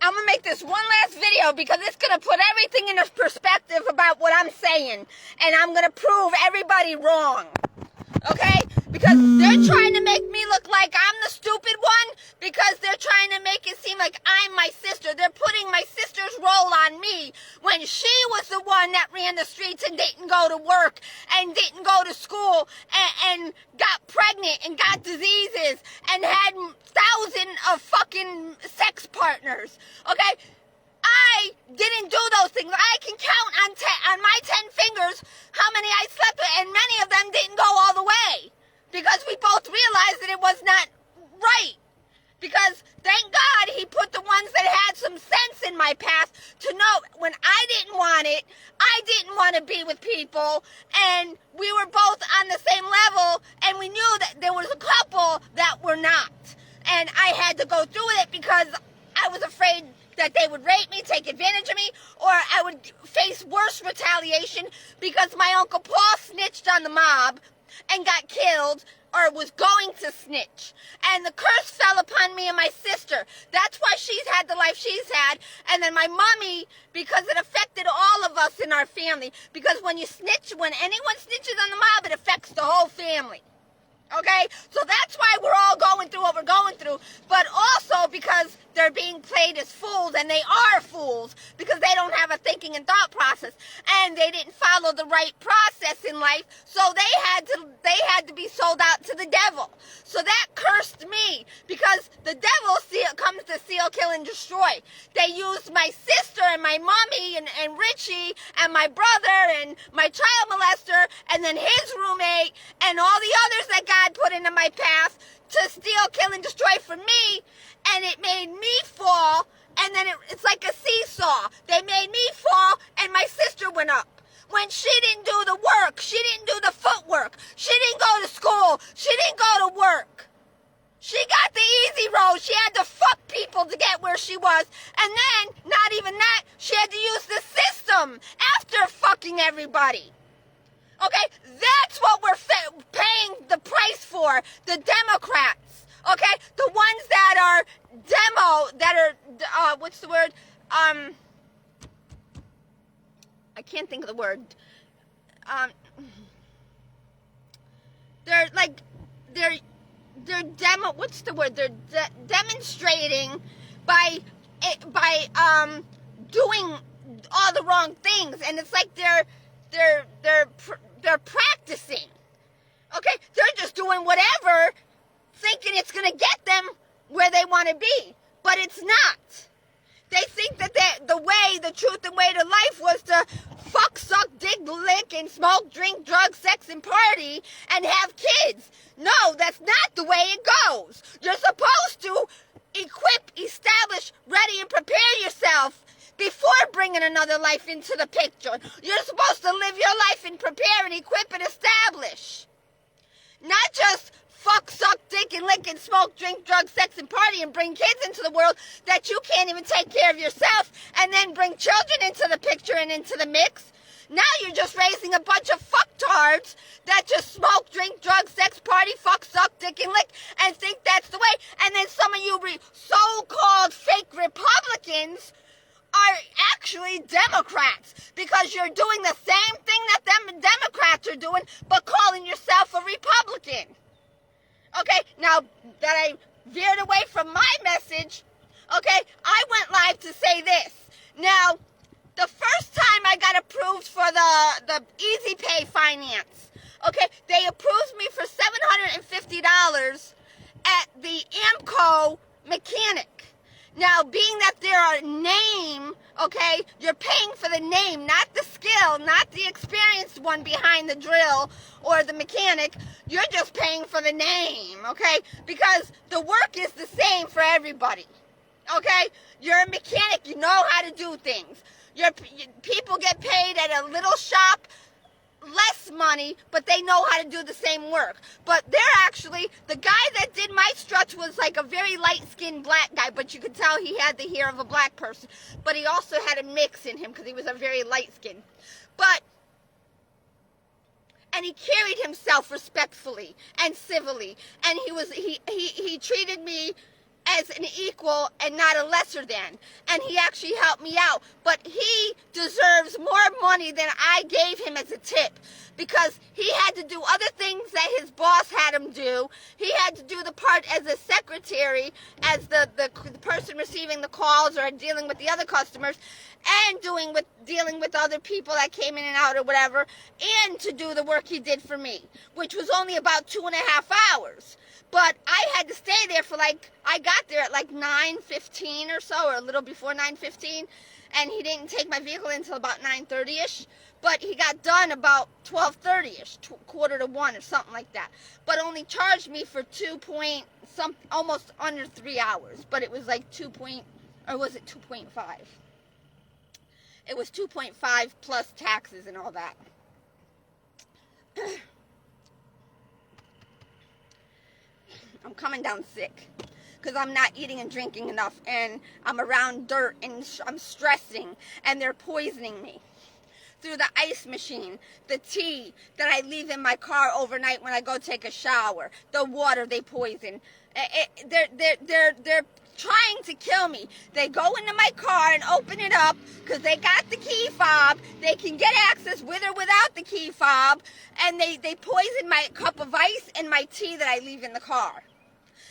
I'm going to make this one last video because it's going to put everything into perspective about what I'm saying. And I'm going to prove everybody wrong. Okay? Because they're trying to make me look like I'm the stupid one because they're trying to make it seem like I'm my sister. They're putting my sister's role on me when she was the one that ran the streets and didn't go to work and didn't go to school and got pregnant and got diseases and had thousands of fucking sex partners. Okay? I didn't do those things. I can count on my 10 fingers how many I slept with, and many of them didn't go all the way. Because we both realized that it was not right. Because thank God he put the ones that had some sense in my path to know when I didn't want it, I didn't want to be with people, and we were both on the same level, and we knew that there was a couple that were not. And I had to go through it because I was afraid that they would rape me, take advantage of me, or I would face worse retaliation because my Uncle Paul snitched on the mob and got killed, or was going to snitch. And the curse fell upon me and my sister. That's why she's had the life she's had. And then my mommy, because it affected all of us in our family. Because when anyone snitches on the mob, it affects the whole family. Okay? So that's why we're all going through what we're going through. But also because they're being played as fools, and they are fools because they don't have a thinking and thought process, and they didn't follow the right process in life, so they had to be sold out to the devil. So that cursed me because the devil comes to steal, kill, and destroy. They used my sister and my mommy and Richie and my brother and my child molester and then his roommate and all the others that God put into my path to steal, kill, and destroy from me, and it made me fall, and then it's like a seesaw. They made me fall, and my sister went up. When she didn't do the work, she didn't do the footwork, she didn't go to school, she didn't go to work. She got the easy road. She had to fuck people to get where she was, and then, not even that, she had to use the system after fucking everybody. Okay, that's what we're paying the price for, the Democrats, okay? The ones that are what's the word? I can't think of the word. What's the word? They're demonstrating by doing all the wrong things, and it's like they're practicing. Okay? They're just doing whatever, thinking it's going to get them where they want to be. But it's not. They think that the truth and way to life was to fuck, suck, dig, lick, and smoke, drink, drug, sex, and party, and have kids. No, that's not the way it goes. You're supposed to equip, establish, ready, and prepare yourself before bringing another life into the picture. You're supposed to live your life and prepare and equip and establish. Not just fuck, suck, dick, and lick, and smoke, drink, drug, sex, and party, and bring kids into the world that you can't even take care of yourself, and then bring children into the picture and into the mix. Now you're just raising a bunch of fucktards that just smoke, drink, drug, sex, party, fuck, suck, dick, and lick, and think that's the way. And then some of you so-called fake Republicans are actually Democrats because you're doing the same thing that them Democrats are doing, but calling yourself a Republican. Okay, now that I veered away from my message, okay, I went live to say this. Now, the first time I got approved for the Easy Pay finance, okay, they approved me for $750 at the AMCO mechanic. Now, being that they're a name, okay, you're paying for the name, not the skill, not the experienced one behind the drill or the mechanic. You're just paying for the name, okay, because the work is the same for everybody, okay? You're a mechanic, you know how to do things. People get paid at a little shop less money, but they know how to do the same work. But they're actually, the guy that did my struts was like a very light-skinned black guy, but you could tell he had the hair of a black person. But he also had a mix in him because he was a very light-skinned. And he carried himself respectfully and civilly, and he treated me as an equal and not a lesser than. And he actually helped me out. But he deserves more money than I gave him as a tip, because he had to do other things that his boss had him do. He had to do the part as a secretary, as the person receiving the calls or dealing with the other customers, and dealing with other people that came in and out or whatever, and to do the work he did for me, which was only about 2.5 hours. But I had to stay there for I got there at 9:15 or so, or a little before 9:15, and he didn't take my vehicle until about 9:30ish. But he got done about 12:30ish, quarter to 1 or something like that. But only charged me for almost under 3 hours. But it was or was it 2.5? It was 2.5 plus taxes and all that. I'm coming down sick because I'm not eating and drinking enough, and I'm around dirt, and I'm stressing, and they're poisoning me through the ice machine, the tea that I leave in my car overnight when I go take a shower, the water they poison. They're trying to kill me. They go into my car and open it up because they got the key fob. They can get access with or without the key fob, and they poison my cup of ice and my tea that I leave in the car.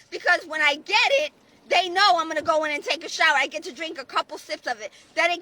Because when I get it, they know I'm going to go in and take a shower. I get to drink a couple sips of it. Then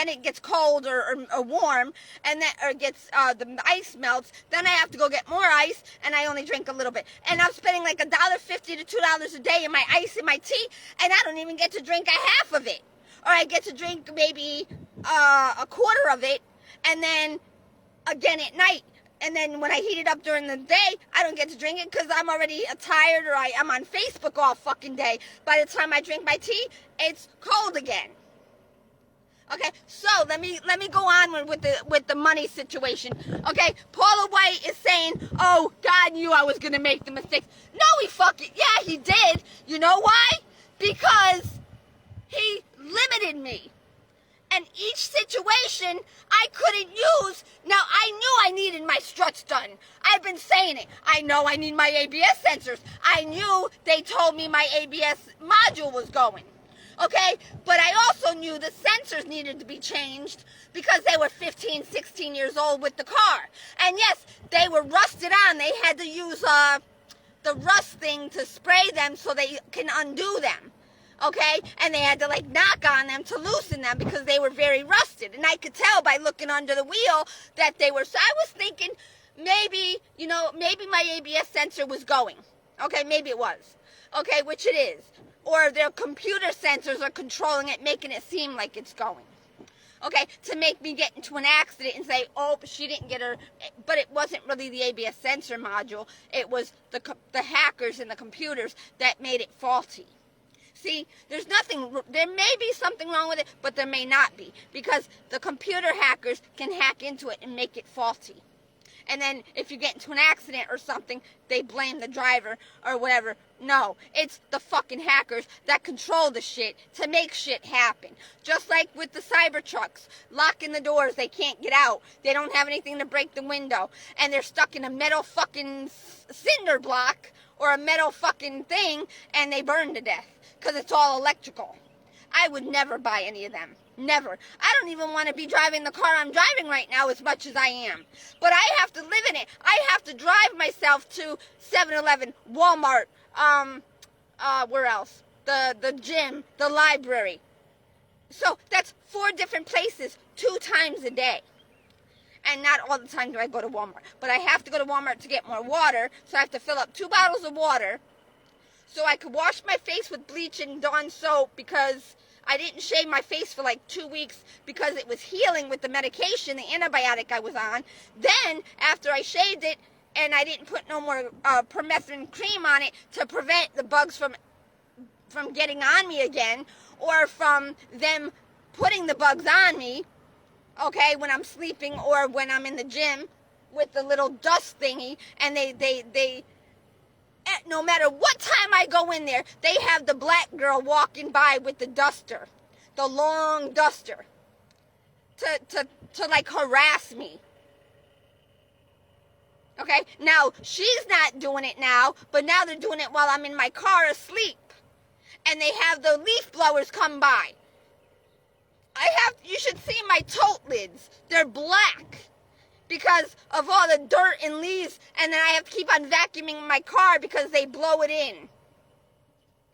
it gets cold or warm, and the ice melts. Then I have to go get more ice, and I only drink a little bit. And I'm spending $1.50 to $2 a day in my ice and my tea, and I don't even get to drink a half of it. Or I get to drink maybe a quarter of it, and then again at night. And then when I heat it up during the day, I don't get to drink it because I'm already tired, or I'm on Facebook all fucking day. By the time I drink my tea, it's cold again. Okay, so let me go on with the money situation. Okay, Paula White is saying, "Oh, God knew I was gonna make the mistakes." No, he did. You know why? Because he limited me. And each situation I couldn't use. Now, I knew I needed my struts done. I've been saying it. I know I need my ABS sensors. I knew they told me my ABS module was going. Okay? But I also knew the sensors needed to be changed because they were 15, 16 years old with the car. And yes, they were rusted on. They had to use the rust thing to spray them so they can undo them. Okay, and they had to knock on them to loosen them because they were very rusted, and I could tell by looking under the wheel that they were. So I was thinking maybe my ABS sensor was going. Okay, maybe it was. Okay, which it is. Or their computer sensors are controlling it, making it seem like it's going. Okay, to make me get into an accident and say, "Oh, she didn't get her," but it wasn't really the ABS sensor module. It was the hackers and the computers that made it faulty. See, there may be something wrong with it, but there may not be, because the computer hackers can hack into it and make it faulty. And then if you get into an accident or something, they blame the driver or whatever. No, it's the fucking hackers that control the shit to make shit happen. Just like with the Cybertrucks, locking the doors, they can't get out. They don't have anything to break the window, and they're stuck in a metal fucking cinder block or a metal fucking thing, and they burn to death. Because it's all electrical. I would never buy any of them. Never. I don't even want to be driving the car I'm driving right now as much as I am. But I have to live in it. I have to drive myself to 7-Eleven, Walmart, where else? The gym, the library. So that's 4 different places 2 times a day. And not all the time do I go to Walmart. But I have to go to Walmart to get more water. So I have to fill up 2 bottles of water, so I could wash my face with bleach and Dawn soap, because I didn't shave my face for 2 weeks because it was healing with the medication, the antibiotic I was on. Then, after I shaved it and I didn't put no more permethrin cream on it to prevent the bugs from getting on me again, or from them putting the bugs on me, okay, when I'm sleeping or when I'm in the gym with the little dust thingy, and they no matter what time I go in there, they have the black girl walking by with the duster, the long duster, to harass me. Okay, now she's not doing it now, but now they're doing it while I'm in my car asleep. and they have the leaf blowers come by. You should see my tote lids. They're black because of all the dirt and leaves, and then I have to keep on vacuuming my car because they blow it in.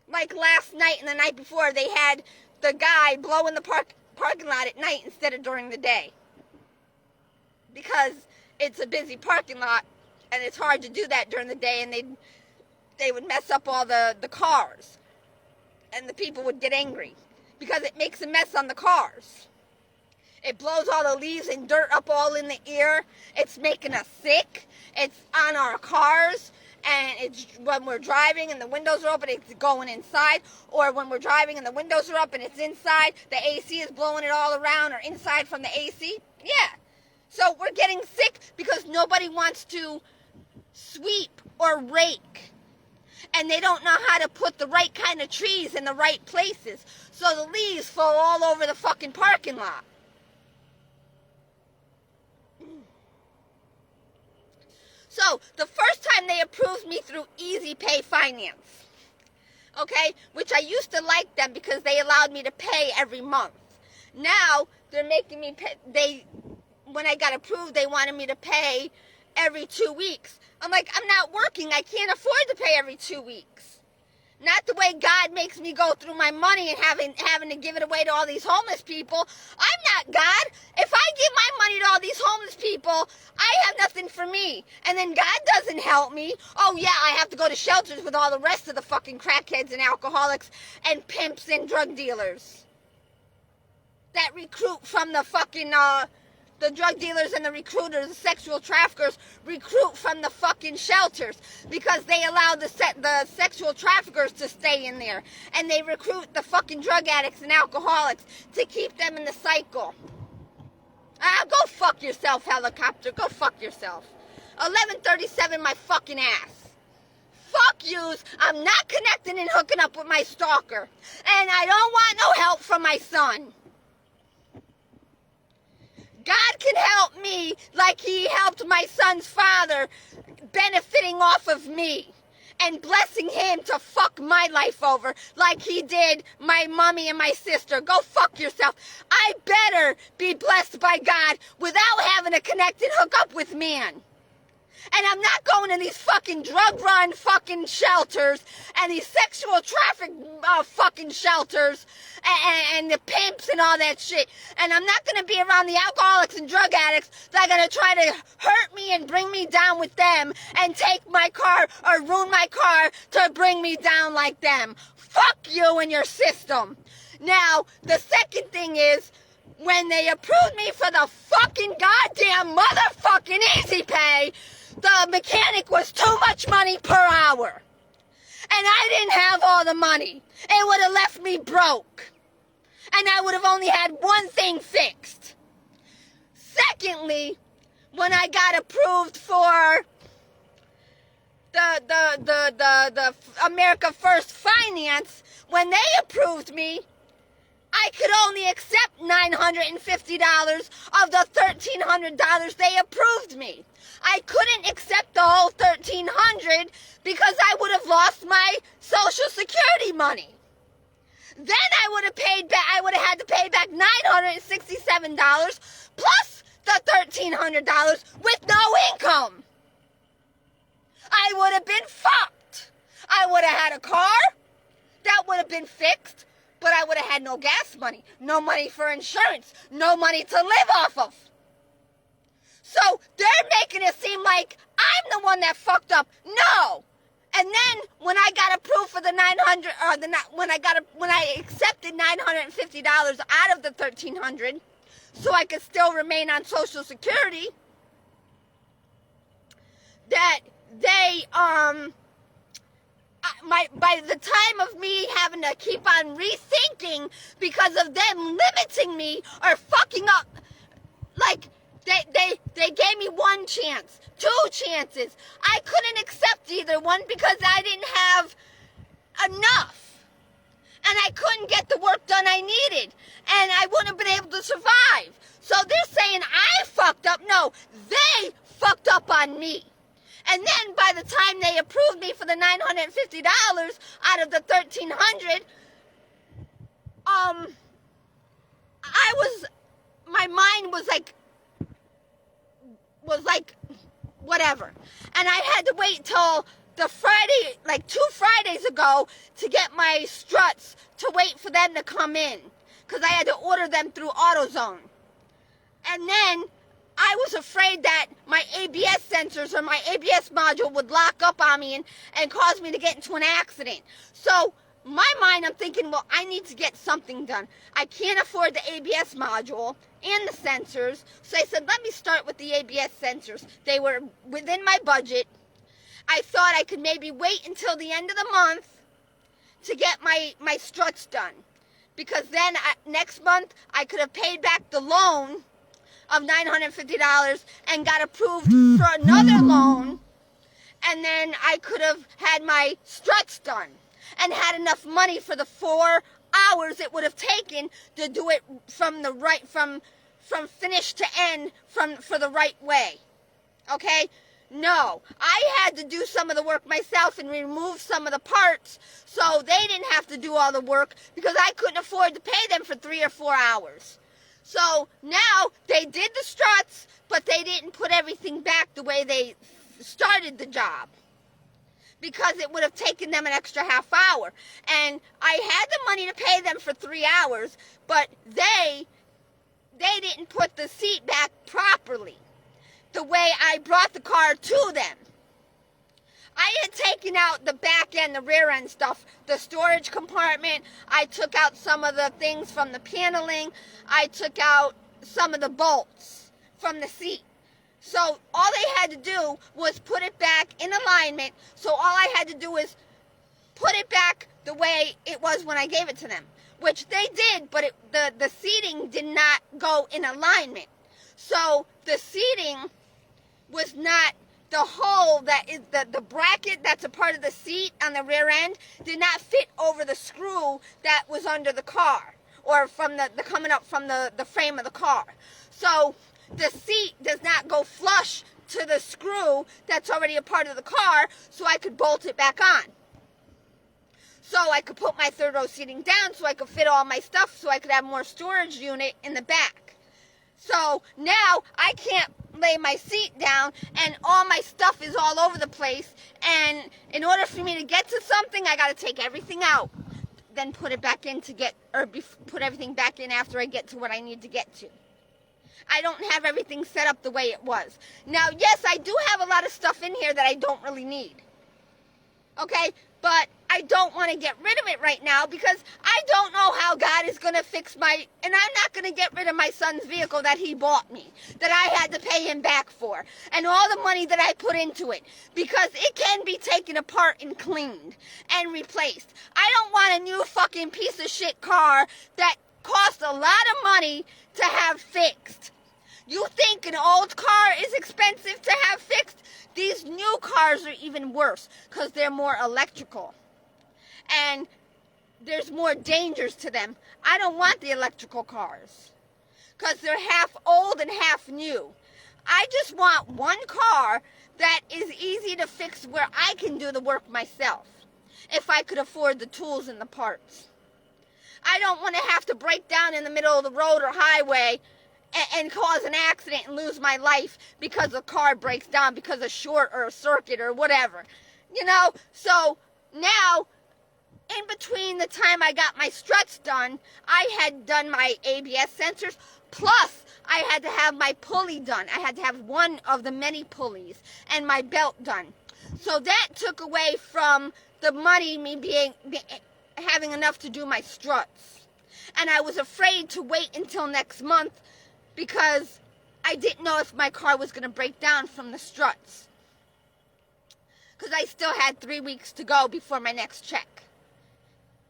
Like last night and the night before, they had the guy blow in the parking lot at night instead of during the day. Because it's a busy parking lot, and it's hard to do that during the day, and they would mess up all the cars. And the people would get angry because it makes a mess on the cars. It blows all the leaves and dirt up all in the air. It's making us sick. It's on our cars. And it's when we're driving and the windows are open, it's going inside. Or when we're driving and the windows are up and it's inside, the AC is blowing it all around, or inside from the AC. Yeah. So we're getting sick because nobody wants to sweep or rake. And they don't know how to put the right kind of trees in the right places. So the leaves fall all over the fucking parking lot. So, the first time they approved me through Easy Pay Finance, okay, which I used to like them because they allowed me to pay every month. Now, they're making me pay, when I got approved, they wanted me to pay every 2 weeks. I'm like, I'm not working, I can't afford to pay every 2 weeks. Not the way God makes me go through my money and having to give it away to all these homeless people. I'm not God. If I give my money to all these homeless people, I have nothing for me. And then God doesn't help me. Oh yeah, I have to go to shelters with all the rest of the fucking crackheads and alcoholics and pimps and drug dealers that recruit from the fucking, the drug dealers and the recruiters, the sexual traffickers recruit from the fucking shelters because they allow the sexual traffickers to stay in there. And they recruit the fucking drug addicts and alcoholics to keep them in the cycle. Go fuck yourself, helicopter. Go fuck yourself. 1137 my fucking ass. Fuck yous. I'm not connecting and hooking up with my stalker. And I don't want no help from my son. God can help me like he helped my son's father, benefiting off of me and blessing him to fuck my life over like he did my mommy and my sister. Go fuck yourself. I better be blessed by God without having to connect and hook up with man. And I'm not going to these fucking drug-run fucking shelters and these sexual traffic fucking shelters and the pimps and all that shit. And I'm not going to be around the alcoholics and drug addicts that are going to try to hurt me and bring me down with them and take my car or ruin my car to bring me down like them. Fuck you and your system. Now, the second thing is, when they approved me for the fucking goddamn motherfucking Easy Pay, the mechanic was too much money per hour. And I didn't have all the money. It would have left me broke. And I would have only had one thing fixed. Secondly, when I got approved for the America First Finance, when they approved me, I could only accept $950 of the $1,300 they approved me. I couldn't accept the whole $1,300 because I would have lost my Social Security money. Then I would have had to pay back $967 plus the $1,300 with no income. I would have been fucked. I would have had a car that would have been fixed. But I would have had no gas money, no money for insurance, no money to live off of. So they're making it seem like I'm the one that fucked up. No. And then when I got approved for the when I accepted $950 out of the $1,300, so I could still remain on Social Security, that they by the time of me having to keep on rethinking because of them limiting me or fucking up, like they gave me one chance, two chances. I couldn't accept either one because I didn't have enough. And I couldn't get the work done I needed. And I wouldn't have been able to survive. So they're saying I fucked up. No, they fucked up on me. And then by the time they approved me for the $950 out of the $1,300, my mind was like, whatever. And I had to wait till the Friday, like 2 Fridays ago, to get my struts, to wait for them to come in. Because I had to order them through AutoZone. And then I was afraid that my ABS sensors or my ABS module would lock up on me and cause me to get into an accident. So, my mind, I'm thinking, well, I need to get something done. I can't afford the ABS module and the sensors. So I said, let me start with the ABS sensors. They were within my budget. I thought I could maybe wait until the end of the month to get my struts done. Because then next month I could have paid back the loan of $950 and got approved for another loan. And then I could have had my struts done and had enough money for the 4 hours it would have taken to do it from finish to end for the right way. Okay? No, I had to do some of the work myself and remove some of the parts so they didn't have to do all the work because I couldn't afford to pay them for 3 or 4 hours. So now they did the struts, but they didn't put everything back the way they started the job, because it would have taken them an extra half hour. And I had the money to pay them for 3 hours, but they didn't put the seat back properly, the way I brought the car to them. I had taken out the back end, the rear end stuff, the storage compartment. I took out some of the things from the paneling. I took out some of the bolts from the seat. So all they had to do was put it back in alignment. So all I had to do is put it back the way it was when I gave it to them, which they did, but the seating did not go in alignment. So the seating was not, the hole that is the bracket that's a part of the seat on the rear end did not fit over the screw that was under the car, or from the coming up from the frame of the car. So the seat does not go flush to the screw that's already a part of the car, so I could bolt it back on. So I could put my third row seating down so I could fit all my stuff, so I could have more storage unit in the back. So now I can't lay my seat down and all my stuff is all over the place, and in order for me to get to something, I got to take everything out, then put it back in put everything back in after I get to what I need to get to. I don't have everything set up the way it was. Now, yes, I do have a lot of stuff in here that I don't really need. Okay? But I don't want to get rid of it right now because I don't know how God is going to fix and I'm not going to get rid of my son's vehicle that he bought me, that I had to pay him back for, and all the money that I put into it, because it can be taken apart and cleaned and replaced. I don't want a new fucking piece of shit car that costs a lot of money to have fixed. You think an old car is expensive to have fixed? These new cars are even worse because they're more electrical. And there's more dangers to them. I don't want the electrical cars because they're half old and half new. I just want one car that is easy to fix where I can do the work myself, if I could afford the tools and the parts. I don't want to have to break down in the middle of the road or highway and cause an accident and lose my life because the car breaks down because of short or a circuit or whatever. You know, so now, in between the time I got my struts done, I had done my ABS sensors, plus I had to have my pulley done. I had to have one of the many pulleys and my belt done. So that took away from the money, having enough to do my struts. And I was afraid to wait until next month because I didn't know if my car was going to break down from the struts. Because I still had 3 weeks to go before my next check.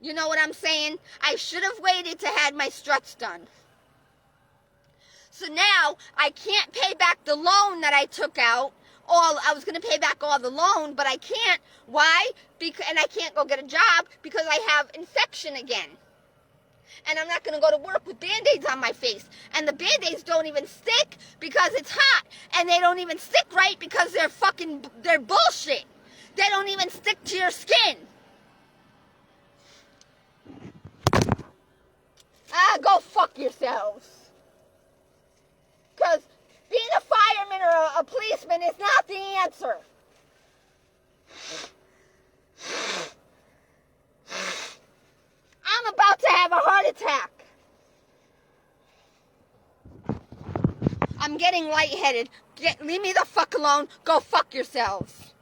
You know what I'm saying? I should have waited to have my struts done. So now I can't pay back the loan that I took out. I was going to pay back all the loan, but I can't. Why? And I can't go get a job because I have infection again. And I'm not going to go to work with Band-Aids on my face. And the Band-Aids don't even stick because it's hot. And they don't even stick right because they're bullshit. They don't even stick to your skin. go fuck yourselves. Because being a fireman or a policeman is not the answer. I'm about to have a heart attack. I'm getting lightheaded. Leave me the fuck alone. Go fuck yourselves.